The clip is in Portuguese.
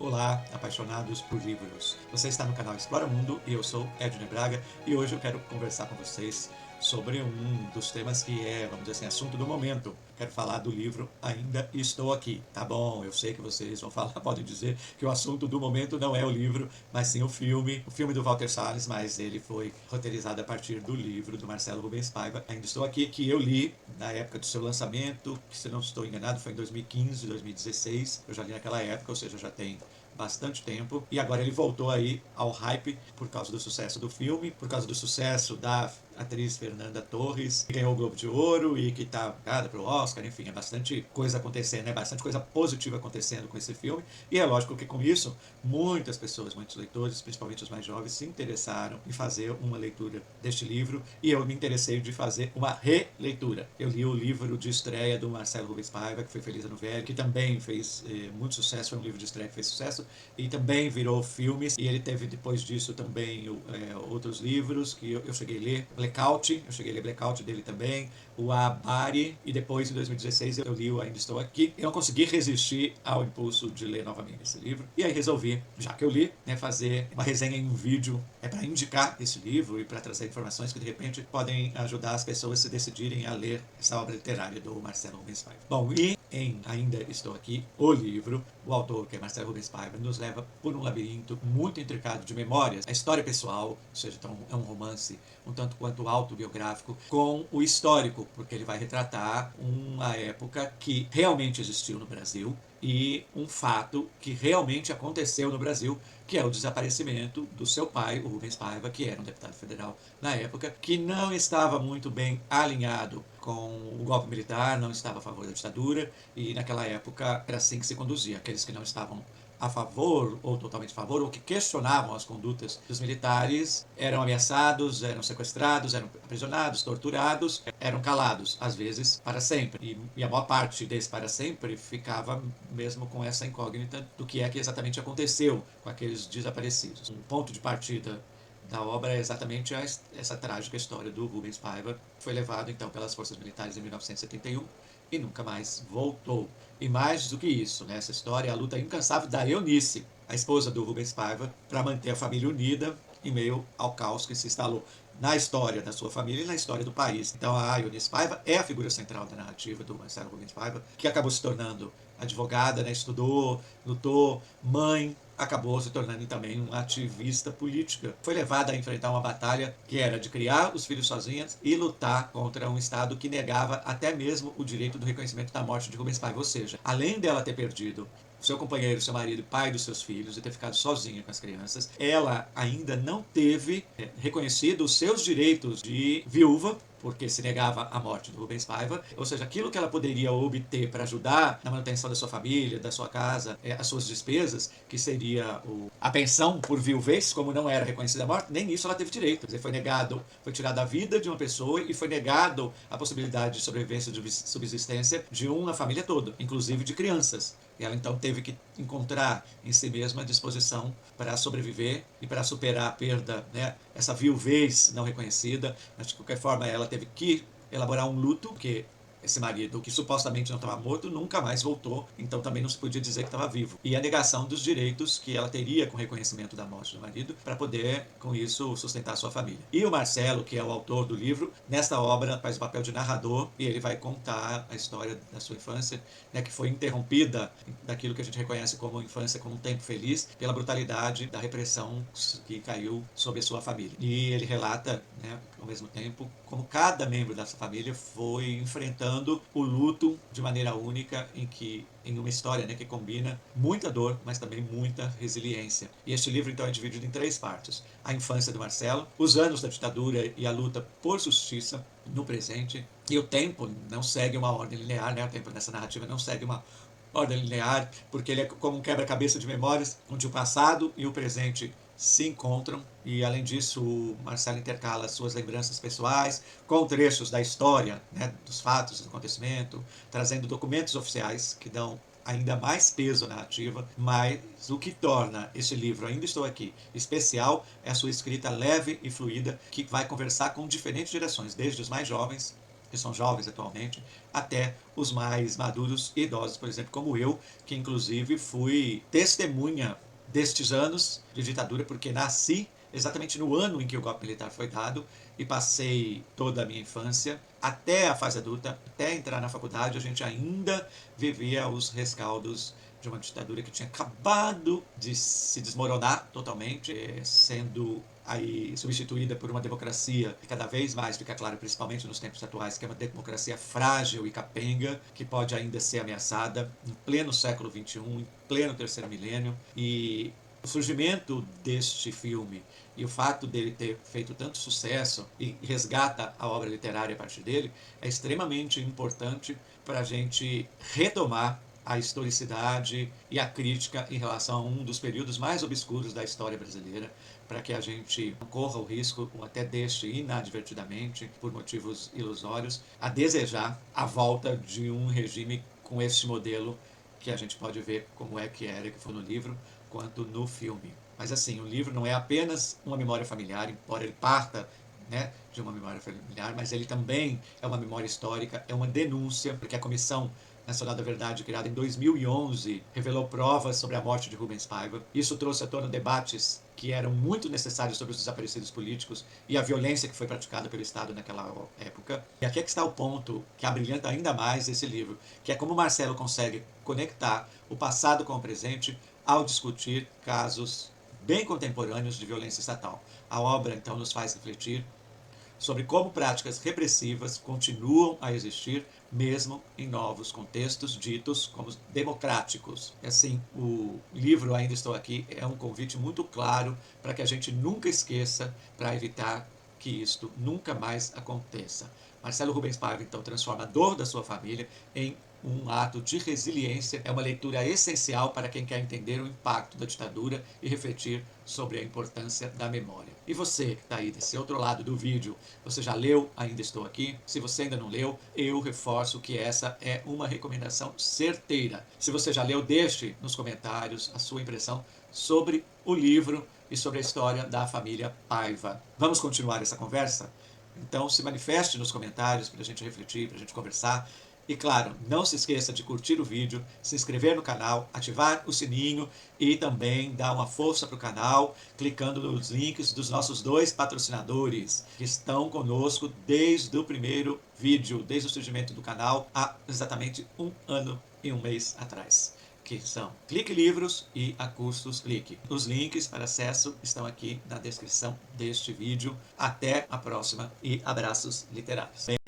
Olá, apaixonados por livros. Você está no canal Explora Mundo e eu sou Edner Braga e hoje eu quero conversar com vocês sobre um dos temas que é, vamos dizer assim, assunto do momento. Quero falar do livro Ainda Estou Aqui. Tá bom, eu sei que vocês vão falar, podem dizer que o assunto do momento não é o livro, mas sim o filme do Walter Salles, mas ele foi roteirizado a partir do livro do Marcelo Rubens Paiva, Ainda Estou Aqui, que eu li na época do seu lançamento, que se não estou enganado foi em 2015, 2016, eu já li naquela época, ou seja, já tem bastante tempo, e agora ele voltou aí ao hype por causa do sucesso do filme, por causa do sucesso da atriz Fernanda Torres, que ganhou o Globo de Ouro e que está para o Oscar, enfim, é bastante coisa acontecendo, é bastante coisa positiva acontecendo com esse filme, e é lógico que com isso, muitas pessoas, muitos leitores, principalmente os mais jovens, se interessaram em fazer uma leitura deste livro, e eu me interessei de fazer uma releitura. Eu li o livro de estreia do Marcelo Rubens Paiva, que foi Feliz Ano Velho, que também fez muito sucesso, foi um livro de estreia que fez sucesso, e também virou filmes, e ele teve depois disso também outros livros que eu cheguei a ler, Blackout, eu cheguei a ler Blackout dele também, o Abari, e depois em 2016 eu li o Ainda Estou Aqui. Eu não consegui resistir ao impulso de ler novamente esse livro, e aí resolvi, já que eu li, fazer uma resenha em um vídeo para indicar esse livro e para trazer informações que de repente podem ajudar as pessoas a se decidirem a ler essa obra literária do Marcelo Rubens Paiva. Bom, e em Ainda Estou Aqui, o livro, o autor, que é Marcelo Rubens Paiva, nos leva por um labirinto muito intricado de memórias. A história pessoal, ou seja, então é um romance um tanto quanto autobiográfico, com o histórico, porque ele vai retratar uma época que realmente existiu no Brasil e um fato que realmente aconteceu no Brasil, que é o desaparecimento do seu pai, o Rubens Paiva, que era um deputado federal na época, que não estava muito bem alinhado com o golpe militar, não estava a favor da ditadura, e naquela época era assim que se conduzia. Aqueles que não estavam a favor ou totalmente a favor, ou que questionavam as condutas dos militares, eram ameaçados, eram sequestrados, eram aprisionados, torturados, eram calados, às vezes para sempre. E a maior parte desse para sempre ficava mesmo com essa incógnita do que é que exatamente aconteceu com aqueles desaparecidos. Um ponto de partida da obra é exatamente essa trágica história do Rubens Paiva, que foi levado então pelas forças militares em 1971 e nunca mais voltou. E mais do que isso, essa história é a luta incansável da Eunice, a esposa do Rubens Paiva, para manter a família unida em meio ao caos que se instalou na história da sua família e na história do país. Então a Eunice Paiva é a figura central da narrativa do Marcelo Rubens Paiva, que acabou se tornando advogada, estudou, lutou, mãe, acabou se tornando também uma ativista política. Foi levada a enfrentar uma batalha que era de criar os filhos sozinhas e lutar contra um Estado que negava até mesmo o direito do reconhecimento da morte de Rubens Paiva. Ou seja, além dela ter perdido seu companheiro, seu marido, pai dos seus filhos e ter ficado sozinha com as crianças, ela ainda não teve reconhecido os seus direitos de viúva, porque se negava a morte do Rubens Paiva, ou seja, aquilo que ela poderia obter para ajudar na manutenção da sua família, da sua casa, as suas despesas, que seria a pensão por viuvez, como não era reconhecida a morte, nem isso ela teve direito. Quer dizer, foi tirada a vida de uma pessoa e foi negado a possibilidade de sobrevivência, de subsistência de uma família toda, inclusive de crianças. E ela então teve que encontrar em si mesma a disposição para sobreviver e para superar a perda, essa viuvez não reconhecida. Mas de qualquer forma, ela teve que elaborar um luto, que esse marido, que supostamente não estava morto, nunca mais voltou, então também não se podia dizer que estava vivo. E a negação dos direitos que ela teria com o reconhecimento da morte do marido, para poder, com isso, sustentar a sua família. E o Marcelo, que é o autor do livro, nesta obra faz o papel de narrador, e ele vai contar a história da sua infância, que foi interrompida daquilo que a gente reconhece como infância, como um tempo feliz, pela brutalidade da repressão que caiu sobre a sua família. E ele relata, ao mesmo tempo, como cada membro dessa família foi enfrentando o luto de maneira única, em uma história que combina muita dor, mas também muita resiliência. E este livro então é dividido em 3 partes: a infância do Marcelo, os anos da ditadura e a luta por justiça no presente, e o tempo não segue uma ordem linear, o tempo dessa narrativa não segue uma ordem linear, porque ele é como um quebra-cabeça de memórias, onde o passado e o presente se encontram, e além disso o Marcelo intercala suas lembranças pessoais com trechos da história, dos fatos, do acontecimento, trazendo documentos oficiais que dão ainda mais peso à narrativa, mas o que torna esse livro Ainda Estou Aqui especial é a sua escrita leve e fluida, que vai conversar com diferentes gerações, desde os mais jovens que são jovens atualmente, até os mais maduros e idosos, por exemplo, como eu, que inclusive fui testemunha destes anos de ditadura, porque nasci exatamente no ano em que o golpe militar foi dado e passei toda a minha infância até a fase adulta, até entrar na faculdade, a gente ainda vivia os rescaldos de uma ditadura que tinha acabado de se desmoronar totalmente, sendo aí substituída por uma democracia que cada vez mais fica claro, principalmente nos tempos atuais, que é uma democracia frágil e capenga, que pode ainda ser ameaçada em pleno século XXI, em pleno terceiro milênio. E o surgimento deste filme e o fato dele ter feito tanto sucesso e resgata a obra literária a partir dele é extremamente importante para a gente retomar a historicidade e a crítica em relação a um dos períodos mais obscuros da história brasileira, para que a gente não corra o risco, ou até deixe inadvertidamente, por motivos ilusórios, a desejar a volta de um regime com este modelo que a gente pode ver como é que era, que foi no livro, quanto no filme. Mas assim, o livro não é apenas uma memória familiar, embora ele parta, né, de uma memória familiar, mas ele também é uma memória histórica, é uma denúncia, porque a Comissão Nacional da Verdade, criada em 2011, revelou provas sobre a morte de Rubens Paiva. Isso trouxe à tona debates que eram muito necessários sobre os desaparecidos políticos e a violência que foi praticada pelo Estado naquela época. E aqui é que está o ponto que abrilhanta ainda mais esse livro, que é como Marcelo consegue conectar o passado com o presente ao discutir casos bem contemporâneos de violência estatal. A obra, então, nos faz refletir sobre como práticas repressivas continuam a existir mesmo em novos contextos ditos como democráticos. E assim, o livro Ainda Estou Aqui é um convite muito claro para que a gente nunca esqueça, para evitar que isto nunca mais aconteça. Marcelo Rubens Paiva, então, transforma a dor da sua família em um ato de resiliência. É uma leitura essencial para quem quer entender o impacto da ditadura e refletir sobre a importância da memória. E você que está aí desse outro lado do vídeo, você já leu Ainda Estou Aqui? Se você ainda não leu, eu reforço que essa é uma recomendação certeira. Se você já leu, deixe nos comentários a sua impressão sobre o livro e sobre a história da família Paiva. Vamos continuar essa conversa? Então se manifeste nos comentários para a gente refletir, para a gente conversar. E claro, não se esqueça de curtir o vídeo, se inscrever no canal, ativar o sininho e também dar uma força para o canal, clicando nos links dos nossos 2 patrocinadores, que estão conosco desde o primeiro vídeo, desde o surgimento do canal, há exatamente 1 ano e 1 mês atrás, que são Clique Livros e A Custos Clique. Os links para acesso estão aqui na descrição deste vídeo. Até a próxima e abraços literários.